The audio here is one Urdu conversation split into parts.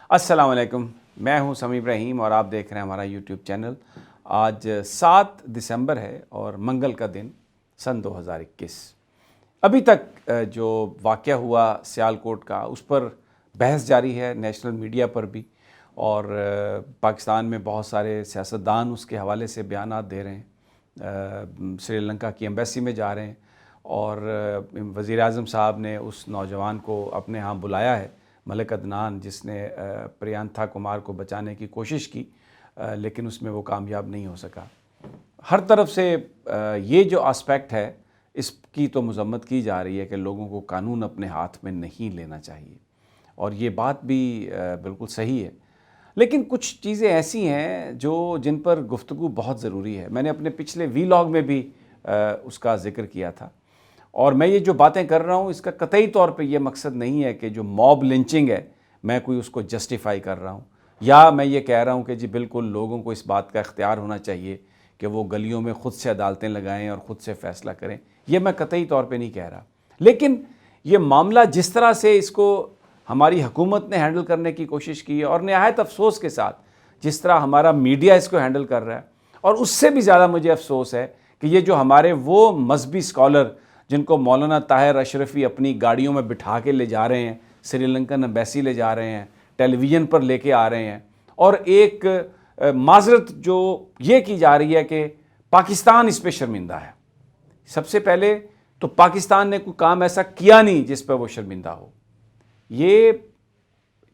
السلام علیکم، میں ہوں سمیع ابراہیم اور آپ دیکھ رہے ہیں ہمارا یوٹیوب چینل۔ آج 7 دسمبر ہے اور منگل کا دن سن 2021۔ ابھی تک جو واقعہ ہوا سیالکوٹ کا اس پر بحث جاری ہے نیشنل میڈیا پر بھی، اور پاکستان میں بہت سارے سیاستدان اس کے حوالے سے بیانات دے رہے ہیں، سری لنکا کی ایمبیسی میں جا رہے ہیں، اور وزیر اعظم صاحب نے اس نوجوان کو اپنے ہاں بلایا ہے، ملک عدنان، جس نے پریانتھا کمار کو بچانے کی کوشش کی، لیکن اس میں وہ کامیاب نہیں ہو سکا۔ ہر طرف سے یہ جو آسپیکٹ ہے اس کی تو مذمت کی جا رہی ہے کہ لوگوں کو قانون اپنے ہاتھ میں نہیں لینا چاہیے، اور یہ بات بھی بالکل صحیح ہے، لیکن کچھ چیزیں ایسی ہیں جن پر گفتگو بہت ضروری ہے۔ میں نے اپنے پچھلے ویلاگ میں بھی اس کا ذکر کیا تھا، اور میں یہ جو باتیں کر رہا ہوں اس کا قطعی طور پہ یہ مقصد نہیں ہے کہ جو موب لنچنگ ہے میں کوئی اس کو جسٹیفائی کر رہا ہوں، یا میں یہ کہہ رہا ہوں کہ جی بالکل لوگوں کو اس بات کا اختیار ہونا چاہیے کہ وہ گلیوں میں خود سے عدالتیں لگائیں اور خود سے فیصلہ کریں، یہ میں قطعی طور پہ نہیں کہہ رہا۔ لیکن یہ معاملہ جس طرح سے اس کو ہماری حکومت نے ہینڈل کرنے کی کوشش کی ہے، اور نہایت افسوس کے ساتھ جس طرح ہمارا میڈیا اس کو ہینڈل کر رہا ہے، اور اس سے بھی زیادہ مجھے افسوس ہے کہ یہ جو ہمارے وہ مذہبی اسکالر جن کو مولانا طاہر اشرفی اپنی گاڑیوں میں بٹھا کے لے جا رہے ہیں، سری لنکن ایمبیسی لے جا رہے ہیں، ٹیلی ویژن پر لے کے آ رہے ہیں، اور ایک معذرت جو یہ کی جا رہی ہے کہ پاکستان اس پہ شرمندہ ہے۔ سب سے پہلے تو پاکستان نے کوئی کام ایسا کیا نہیں جس پہ وہ شرمندہ ہو۔ یہ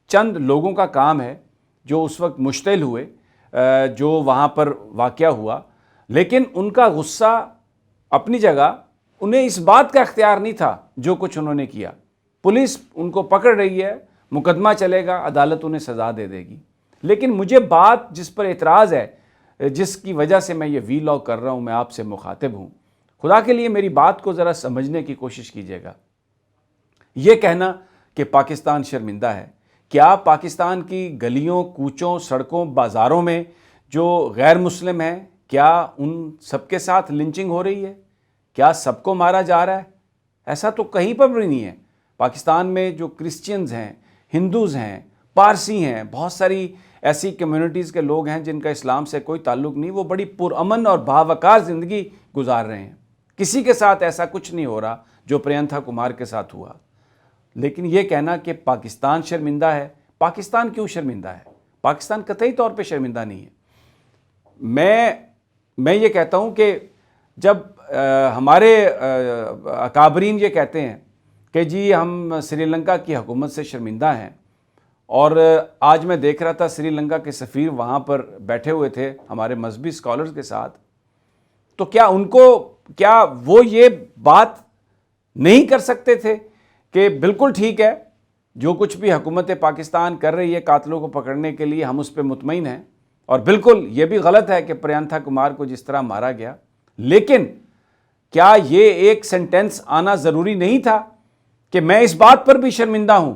چند لوگوں کا کام ہے جو اس وقت مشتعل ہوئے، جو وہاں پر واقعہ ہوا، لیکن ان کا غصہ اپنی جگہ، انہیں اس بات کا اختیار نہیں تھا جو کچھ انہوں نے کیا۔ پولیس ان کو پکڑ رہی ہے، مقدمہ چلے گا، عدالت انہیں سزا دے دے گی، لیکن مجھے بات جس پر اعتراض ہے، جس کی وجہ سے میں یہ ویلاگ کر رہا ہوں، میں آپ سے مخاطب ہوں، خدا کے لیے میری بات کو ذرا سمجھنے کی کوشش کیجیے گا۔ یہ کہنا کہ پاکستان شرمندہ ہے، کیا پاکستان کی گلیوں، کوچوں، سڑکوں، بازاروں میں جو غیر مسلم ہیں، کیا ان سب کے ساتھ لنچنگ ہو رہی ہے؟ کیا سب کو مارا جا رہا ہے؟ ایسا تو کہیں پر بھی نہیں ہے۔ پاکستان میں جو کرسچنز ہیں، ہندوز ہیں، پارسی ہیں، بہت ساری ایسی کمیونٹیز کے لوگ ہیں جن کا اسلام سے کوئی تعلق نہیں، وہ بڑی پرامن اور باوقار زندگی گزار رہے ہیں۔ کسی کے ساتھ ایسا کچھ نہیں ہو رہا جو پریانتھا کمار کے ساتھ ہوا۔ لیکن یہ کہنا کہ پاکستان شرمندہ ہے، پاکستان کیوں شرمندہ ہے؟ پاکستان قطعی طور پہ شرمندہ نہیں ہے۔ میں یہ کہتا ہوں کہ جب ہمارے اکابرین یہ کہتے ہیں کہ جی ہم سری لنکا کی حکومت سے شرمندہ ہیں، اور آج میں دیکھ رہا تھا سری لنکا کے سفیر وہاں پر بیٹھے ہوئے تھے ہمارے مذہبی اسکالرز کے ساتھ، تو کیا وہ یہ بات نہیں کر سکتے تھے کہ بالکل ٹھیک ہے، جو کچھ بھی حکومت پاکستان کر رہی ہے قاتلوں کو پکڑنے کے لیے ہم اس پہ مطمئن ہیں، اور بالکل یہ بھی غلط ہے کہ پریانتھا کمار کو جس طرح مارا گیا، لیکن کیا یہ ایک سینٹنس آنا ضروری نہیں تھا کہ میں اس بات پر بھی شرمندہ ہوں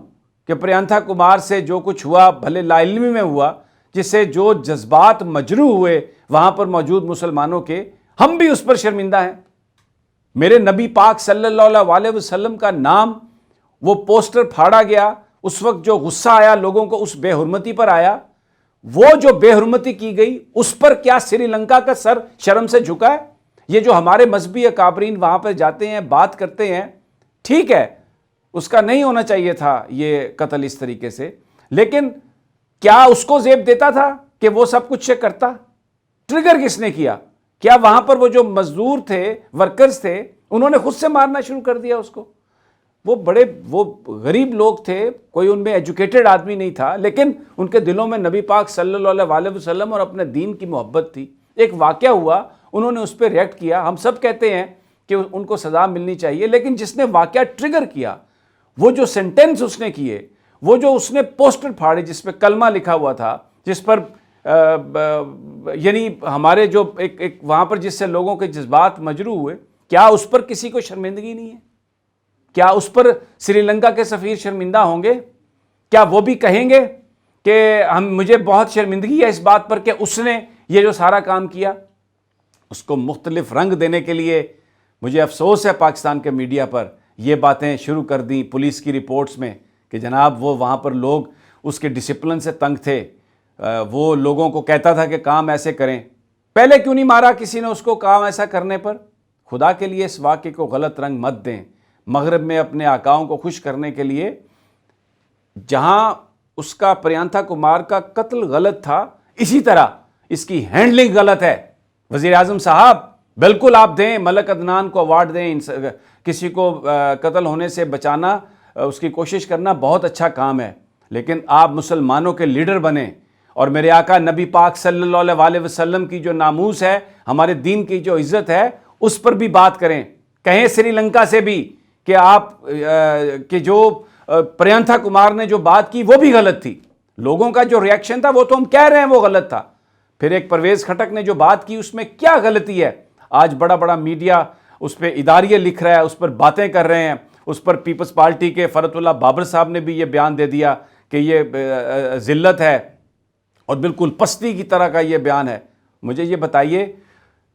کہ پریانتھا کمار سے جو کچھ ہوا، بھلے لا علمی میں ہوا، جس سے جو جذبات مجروح ہوئے وہاں پر موجود مسلمانوں کے، ہم بھی اس پر شرمندہ ہیں۔ میرے نبی پاک صلی اللہ علیہ وسلم کا نام، وہ پوسٹر پھاڑا گیا، اس وقت جو غصہ آیا لوگوں کو اس بے حرمتی پر آیا، وہ جو بے حرمتی کی گئی اس پر کیا سری لنکا کا سر شرم سے جھکا ہے؟ یہ جو ہمارے مذہبی اکابرین وہاں پہ جاتے ہیں، بات کرتے ہیں، ٹھیک ہے، اس کا نہیں ہونا چاہیے تھا یہ قتل اس طریقے سے، لیکن کیا اس کو زیب دیتا تھا کہ وہ سب کچھ کرتا؟ ٹریگر کس نے کیا؟ کیا وہاں پر وہ جو مزدور تھے، ورکرز تھے، انہوں نے خود سے مارنا شروع کر دیا اس کو؟ وہ غریب لوگ تھے، کوئی ان میں ایجوکیٹڈ آدمی نہیں تھا، لیکن ان کے دلوں میں نبی پاک صلی اللہ علیہ وسلم اور اپنے دین کی محبت تھی۔ ایک واقعہ ہوا، انہوں نے اس پہ ریئیکٹ کیا۔ ہم سب کہتے ہیں کہ ان کو سزا ملنی چاہیے، لیکن جس نے واقعہ ٹریگر کیا، وہ جو سینٹنس اس نے کیے، وہ جو اس نے پوسٹر پھاڑے جس پہ کلمہ لکھا ہوا تھا، جس پر یعنی ہمارے جو ایک وہاں پر جس سے لوگوں کے جذبات مجروح ہوئے، کیا اس پر کسی کو شرمندگی نہیں ہے؟ کیا اس پر سری لنکا کے سفیر شرمندہ ہوں گے؟ کیا وہ بھی کہیں گے کہ مجھے بہت شرمندگی ہے اس بات پر کہ اس نے یہ جو سارا کام کیا؟ اس کو مختلف رنگ دینے کے لیے مجھے افسوس ہے پاکستان کے میڈیا پر یہ باتیں شروع کر دیں پولیس کی رپورٹس میں کہ جناب وہ وہاں پر لوگ اس کے ڈسپلن سے تنگ تھے، وہ لوگوں کو کہتا تھا کہ کام ایسے کریں، پہلے کیوں نہیں مارا کسی نے اس کو کام ایسا کرنے پر؟ خدا کے لیے اس واقعے کو غلط رنگ مت دیں۔ مغرب میں اپنے آقاؤں کو خوش کرنے کے لیے جہاں اس کا پریانتھا کمار کا قتل غلط تھا، اسی طرح اس کی ہینڈلنگ غلط ہے۔ وزیر اعظم صاحب بالکل آپ دیں، ملک عدنان کو ایوارڈ دیں، کسی کو قتل ہونے سے بچانا، اس کی کوشش کرنا بہت اچھا کام ہے، لیکن آپ مسلمانوں کے لیڈر بنیں اور میرے آقا نبی پاک صلی اللہ علیہ وسلم کی جو ناموس ہے، ہمارے دین کی جو عزت ہے، اس پر بھی بات کریں۔ کہیں سری لنکا سے بھی کہ آپ کہ جو پریانتھا کمار نے جو بات کی وہ بھی غلط تھی، لوگوں کا جو ریاکشن تھا وہ تو ہم کہہ رہے ہیں وہ غلط تھا، پھر ایک پرویز خٹک نے جو بات کی اس میں کیا غلطی ہے؟ آج بڑا بڑا میڈیا اس پہ اداریہ لکھ رہا ہے، اس پر باتیں کر رہے ہیں، اس پر پیپلز پارٹی کے فرت اللہ بابر صاحب نے بھی یہ بیان دے دیا کہ یہ ذلت ہے اور بالکل پستی کی طرح کا یہ بیان ہے۔ مجھے یہ بتائیے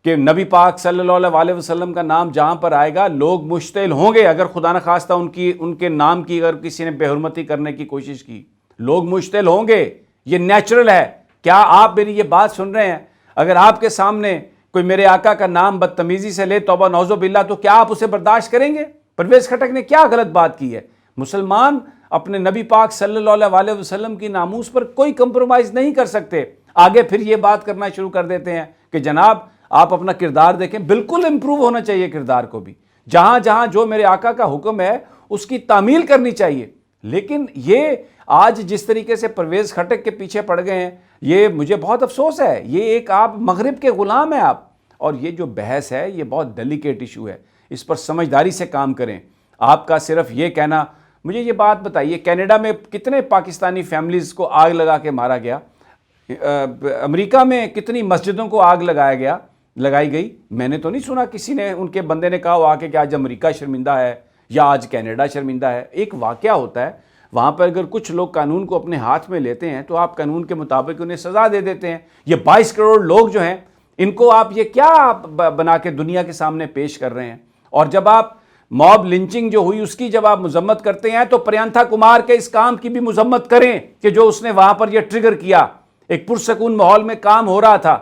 کہ نبی پاک صلی اللہ علیہ وسلم کا نام جہاں پر آئے گا لوگ مشتعل ہوں گے، اگر خدا نخواستہ ان کے نام کی اگر کسی نے بے حرمتی کرنے کی کوشش کی، لوگ مشتعل ہوں گے، یہ نیچرل ہے۔ کیا آپ میری یہ بات سن رہے ہیں؟ اگر آپ کے سامنے کوئی میرے آقا کا نام بدتمیزی سے لے، توبہ نعوذ باللہ، تو کیا آپ اسے برداشت کریں گے؟ پرویز خٹک نے کیا غلط بات کی ہے؟ مسلمان اپنے نبی پاک صلی اللہ علیہ وسلم کی ناموس پر کوئی کمپرومائز نہیں کر سکتے۔ آگے پھر یہ بات کرنا شروع کر دیتے ہیں کہ جناب آپ اپنا کردار دیکھیں، بالکل امپروو ہونا چاہیے کردار کو بھی، جہاں جہاں جو میرے آقا کا حکم ہے اس کی تعمیل کرنی چاہیے۔ لیکن یہ آج جس طریقے سے پرویز خٹک کے پیچھے پڑ گئے ہیں، یہ مجھے بہت افسوس ہے۔ یہ ایک آپ مغرب کے غلام ہیں آپ، اور یہ جو بحث ہے یہ بہت ڈیلیکیٹ ایشو ہے، اس پر سمجھداری سے کام کریں۔ آپ کا صرف یہ کہنا، مجھے یہ بات بتائیے کینیڈا میں کتنے پاکستانی فیملیز کو آگ لگا کے مارا گیا؟ امریکہ میں کتنی مسجدوں کو آگ لگائی گئی؟ میں نے تو نہیں سنا کسی نے، ان کے بندے نے کہا ہوا کہ آج امریکہ شرمندہ ہے یا آج کینیڈا شرمندہ ہے۔ ایک واقعہ ہوتا ہے، وہاں پر اگر کچھ لوگ قانون کو اپنے ہاتھ میں لیتے ہیں تو آپ قانون کے مطابق انہیں سزا دے دیتے ہیں۔ یہ 22 کروڑ لوگ جو ہیں، ان کو آپ یہ کیا بنا کے دنیا کے سامنے پیش کر رہے ہیں؟ اور جب آپ موب لنچنگ جو ہوئی اس کی جب آپ مذمت کرتے ہیں تو پریانتھا کمار کے اس کام کی بھی مذمت کریں کہ جو اس نے وہاں پر یہ ٹریگر کیا۔ ایک پرسکون ماحول میں کام ہو رہا تھا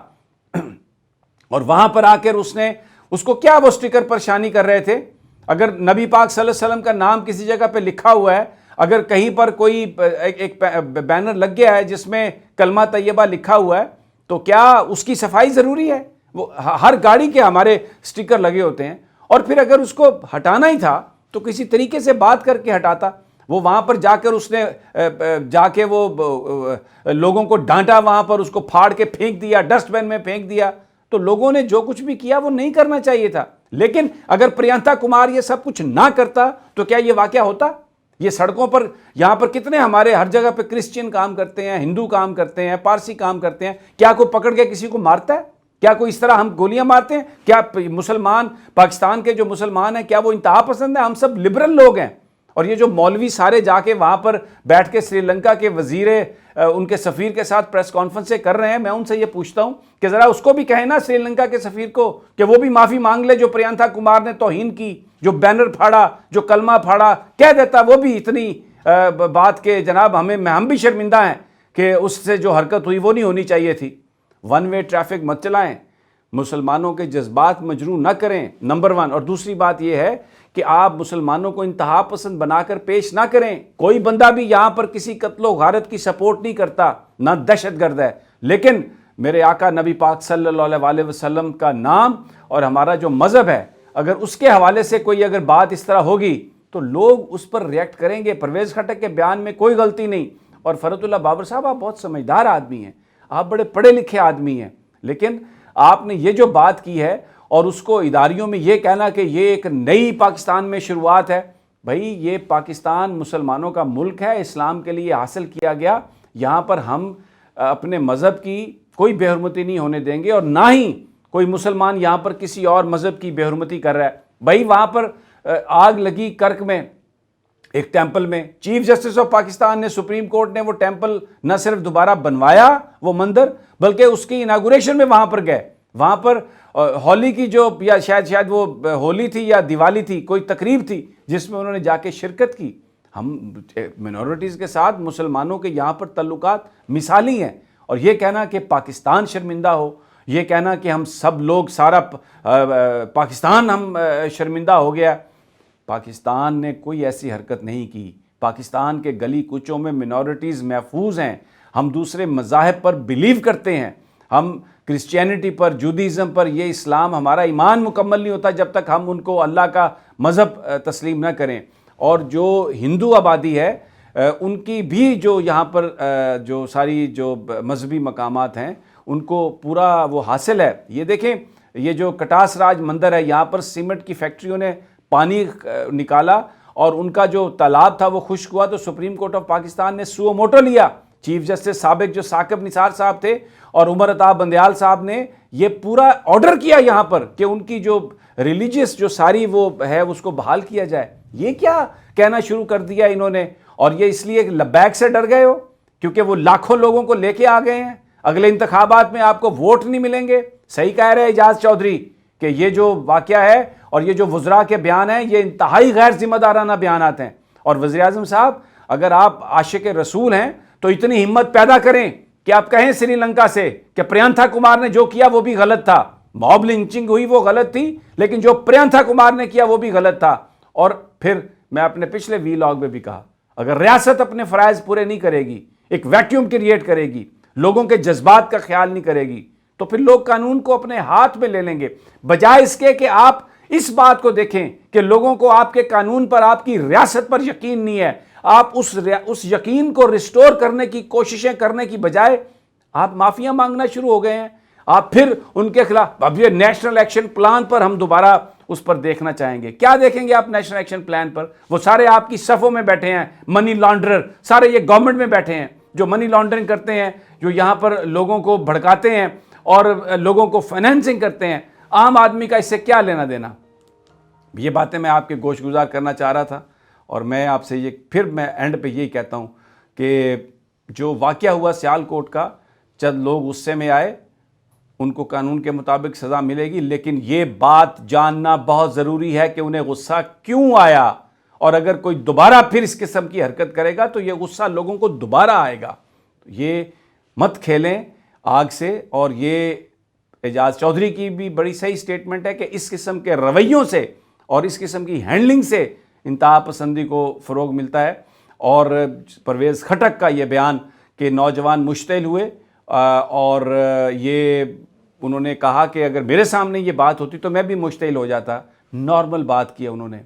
اور وہاں پر آ کر اس کو کیا وہ سٹیکر پریشانی کر رہے تھے؟ اگر نبی پاک صلی اللہ علیہ وسلم کا نام کسی جگہ پہ لکھا ہوا ہے، اگر کہیں پر کوئی ایک بینر لگ گیا ہے جس میں کلمہ طیبہ لکھا ہوا ہے، تو کیا اس کی صفائی ضروری ہے؟ وہ ہر گاڑی کے ہمارے سٹیکر لگے ہوتے ہیں، اور پھر اگر اس کو ہٹانا ہی تھا تو کسی طریقے سے بات کر کے ہٹاتا۔ وہ وہاں پر جا کر اس نے جا کے وہ لوگوں کو ڈانٹا، وہاں پر اس کو پھاڑ کے پھینک دیا، ڈسٹ بین میں پھینک دیا۔ تو لوگوں نے جو کچھ بھی کیا وہ نہیں کرنا چاہیے تھا، لیکن اگر پریانتھا کمار یہ سب کچھ نہ کرتا تو کیا یہ واقعہ ہوتا؟ یہ سڑکوں پر یہاں پر کتنے ہمارے ہر جگہ پہ کرسچین کام کرتے ہیں، ہندو کام کرتے ہیں، پارسی کام کرتے ہیں، کیا کوئی پکڑ کے کسی کو مارتا ہے؟ کیا کوئی اس طرح ہم گولیاں مارتے ہیں؟ کیا مسلمان، پاکستان کے جو مسلمان ہیں، کیا وہ انتہا پسند ہیں؟ ہم سب لبرل لوگ ہیں۔ اور یہ جو مولوی سارے جا کے وہاں پر بیٹھ کے سری لنکا کے وزیر ان کے سفیر کے ساتھ پریس کانفرنسیں کر رہے ہیں، میں ان سے یہ پوچھتا ہوں کہ ذرا اس کو بھی کہیں نا، سری لنکا کے سفیر کو، کہ وہ بھی معافی مانگ لے جو پریانتھا کمار نے توہین کی، جو بینر پھاڑا، جو کلمہ پھاڑا، کہہ دیتا وہ بھی اتنی بات کہ جناب ہم بھی شرمندہ ہیں کہ اس سے جو حرکت ہوئی وہ نہیں ہونی چاہیے تھی۔ ون وے ٹریفک مت چلائیں، مسلمانوں کے جذبات مجروح نہ کریں، نمبر 1۔ اور دوسری بات یہ ہے کہ آپ مسلمانوں کو انتہا پسند بنا کر پیش نہ کریں۔ کوئی بندہ بھی یہاں پر کسی قتل و غارت کی سپورٹ نہیں کرتا، نہ دہشت گرد ہے، لیکن میرے آقا نبی پاک صلی اللہ علیہ وسلم کا نام اور ہمارا جو مذہب ہے، اگر اس کے حوالے سے کوئی اگر بات اس طرح ہوگی تو لوگ اس پر ریئیکٹ کریں گے۔ پرویز خٹک کے بیان میں کوئی غلطی نہیں، اور فرت اللہ بابر صاحب آپ بہت سمجھدار آدمی ہیں، آپ بڑے پڑھے لکھے آدمی ہیں، لیکن آپ نے یہ جو بات کی ہے اور اس کو اداریوں میں یہ کہنا کہ یہ ایک نئی پاکستان میں شروعات ہے، بھائی یہ پاکستان مسلمانوں کا ملک ہے، اسلام کے لیے حاصل کیا گیا، یہاں پر ہم اپنے مذہب کی کوئی بے حرمتی نہیں ہونے دیں گے، اور نہ ہی کوئی مسلمان یہاں پر کسی اور مذہب کی بے حرمتی کر رہا ہے۔ بھائی وہاں پر آگ لگی کرک میں ایک ٹیمپل میں، چیف جسٹس آف پاکستان نے، سپریم کورٹ نے وہ ٹیمپل نہ صرف دوبارہ بنوایا وہ مندر، بلکہ اس کی اناگوریشن میں وہاں پر گئے۔ وہاں پر ہولی کی جو یا شاید وہ ہولی تھی یا دیوالی تھی، کوئی تقریب تھی جس میں انہوں نے جا کے شرکت کی۔ ہم منورٹیز کے ساتھ مسلمانوں کے یہاں پر تعلقات مثالی ہیں، اور یہ کہنا کہ پاکستان شرمندہ ہو، یہ کہنا کہ ہم سب لوگ سارا پاکستان ہم شرمندہ ہو گیا، پاکستان نے کوئی ایسی حرکت نہیں کی۔ پاکستان کے گلی کوچوں میں منورٹیز محفوظ ہیں، ہم دوسرے مذاہب پر بلیو کرتے ہیں، ہم کرسچینٹی پر، جودیزم پر، یہ اسلام، ہمارا ایمان مکمل نہیں ہوتا جب تک ہم ان کو اللہ کا مذہب تسلیم نہ کریں۔ اور جو ہندو آبادی ہے ان کی بھی جو یہاں پر جو ساری جو مذہبی مقامات ہیں ان کو پورا وہ حاصل ہے۔ یہ دیکھیں، یہ جو کٹاس راج مندر ہے، یہاں پر سیمنٹ کی فیکٹریوں نے پانی نکالا اور ان کا جو تالاب تھا وہ خشک ہوا، تو سپریم کورٹ آف پاکستان نے سو موٹو لیا۔ چیف جسٹس سابق جو ثاقب نثار صاحب تھے اور عمر عطا بندیال صاحب نے یہ پورا آرڈر کیا یہاں پر کہ ان کی جو ریلیجیس جو ساری وہ ہے اس کو بحال کیا جائے۔ یہ کیا کہنا شروع کر دیا انہوں نے، اور یہ اس لیے لبیک سے ڈر گئے ہو کیونکہ وہ لاکھوں لوگوں کو لے کے آ گئے ہیں، اگلے انتخابات میں آپ کو ووٹ نہیں ملیں گے۔ صحیح کہہ رہے اعجاز چودھری کہ یہ جو واقعہ ہے اور یہ جو وزراء کے بیان ہیں یہ انتہائی غیر ذمہ دارانہ بیانات ہیں۔ اور وزیر اعظم صاحب، اگر آپ عاشق رسول ہیں تو اتنی ہمت پیدا کریں کہ آپ کہیں سری لنکا سے کہ پریانتھا کمار نے جو کیا وہ بھی غلط تھا، موب لنچنگ ہوئی وہ غلط تھی، لیکن جو پریانتھا کمار نے کیا وہ بھی غلط تھا۔ اور پھر میں اپنے پچھلے وی لاگ میں بھی کہا، اگر ریاست اپنے فرائض پورے نہیں کرے گی، ایک ویکیوم کریٹ کرے گی، لوگوں کے جذبات کا خیال نہیں کرے گی، تو پھر لوگ قانون کو اپنے ہاتھ میں لے لیں گے، بجائے اس کے کہ آپ اس بات کو دیکھیں کہ لوگوں کو آپ کے قانون پر، آپ کی ریاست پر یقین نہیں ہے، آپ اس یقین کو ریسٹور کرنے کی کوششیں کرنے کی بجائے آپ معافیاں مانگنا شروع ہو گئے ہیں۔ آپ پھر ان کے خلاف، اب یہ نیشنل ایکشن پلان پر ہم دوبارہ اس پر دیکھنا چاہیں گے۔ کیا دیکھیں گے آپ نیشنل ایکشن پلان پر؟ وہ سارے آپ کی صفوں میں بیٹھے ہیں، منی لانڈرر، سارے یہ گورنمنٹ میں بیٹھے ہیں جو منی لانڈرنگ کرتے ہیں، جو یہاں پر لوگوں کو بھڑکاتے ہیں اور لوگوں کو فائنینسنگ کرتے ہیں۔ عام آدمی کا اس سے کیا لینا دینا؟ یہ باتیں میں آپ کے گوش گزار کرنا چاہ رہا تھا، اور میں آپ سے یہ پھر میں اینڈ پہ یہی کہتا ہوں کہ جو واقعہ ہوا سیال کوٹ کا، چند لوگ غصے میں آئے، ان کو قانون کے مطابق سزا ملے گی، لیکن یہ بات جاننا بہت ضروری ہے کہ انہیں غصہ کیوں آیا، اور اگر کوئی دوبارہ پھر اس قسم کی حرکت کرے گا تو یہ غصہ لوگوں کو دوبارہ آئے گا۔ یہ مت کھیلیں آگ سے۔ اور یہ اعجاز چودھری کی بھی بڑی صحیح سٹیٹمنٹ ہے کہ اس قسم کے رویوں سے اور اس قسم کی ہینڈلنگ سے انتہا پسندی کو فروغ ملتا ہے۔ اور پرویز خٹک کا یہ بیان کہ نوجوان مشتعل ہوئے اور یہ انہوں نے کہا کہ اگر میرے سامنے یہ بات ہوتی تو میں بھی مشتعل ہو جاتا، نارمل بات کی انہوں نے۔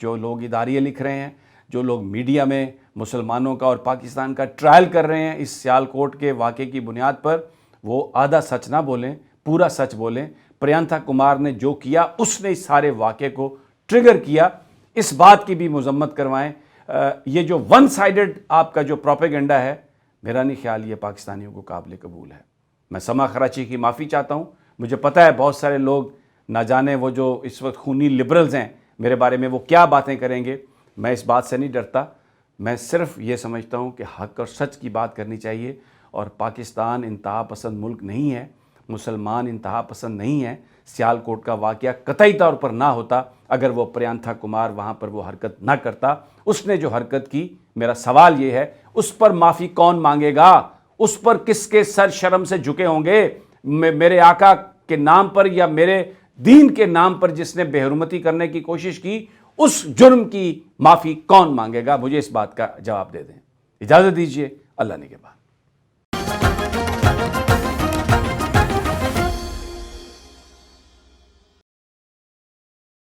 جو لوگ اداریے لکھ رہے ہیں، جو لوگ میڈیا میں مسلمانوں کا اور پاکستان کا ٹرائل کر رہے ہیں اس سیال کوٹ کے واقعے کی بنیاد پر، وہ آدھا سچ نہ بولیں، پورا سچ بولیں۔ پریانتھا کمار نے جو کیا، اس نے اس سارے واقعے کو ٹریگر کیا، اس بات کی بھی مذمت کروائیں۔ یہ جو ون سائیڈڈ آپ کا جو پروپیگنڈا ہے، میرا نہیں خیال یہ پاکستانیوں کو قابل قبول ہے۔ میں سما کراچی کی معافی چاہتا ہوں۔ مجھے پتہ ہے بہت سارے لوگ نہ جانے وہ جو اس وقت خونی لبرلز ہیں میرے بارے میں وہ کیا باتیں کریں گے، میں اس بات سے نہیں ڈرتا۔ میں صرف یہ سمجھتا ہوں کہ حق اور سچ کی بات کرنی چاہیے، اور پاکستان انتہا پسند ملک نہیں ہے، مسلمان انتہا پسند نہیں ہے۔ سیال کوٹ کا واقعہ قطعی طور پر نہ ہوتا اگر وہ پریانتھا کمار وہاں پر وہ حرکت نہ کرتا۔ اس نے جو حرکت کی، میرا سوال یہ ہے اس پر معافی کون مانگے گا؟ اس پر کس کے سر شرم سے جھکے ہوں گے؟ میرے آقا کے نام پر یا میرے دین کے نام پر جس نے بے حرمتی کرنے کی کوشش کی، اس جرم کی معافی کون مانگے گا؟ مجھے اس بات کا جواب دے دیں۔ اجازت دیجیے، اللہ نگہبان۔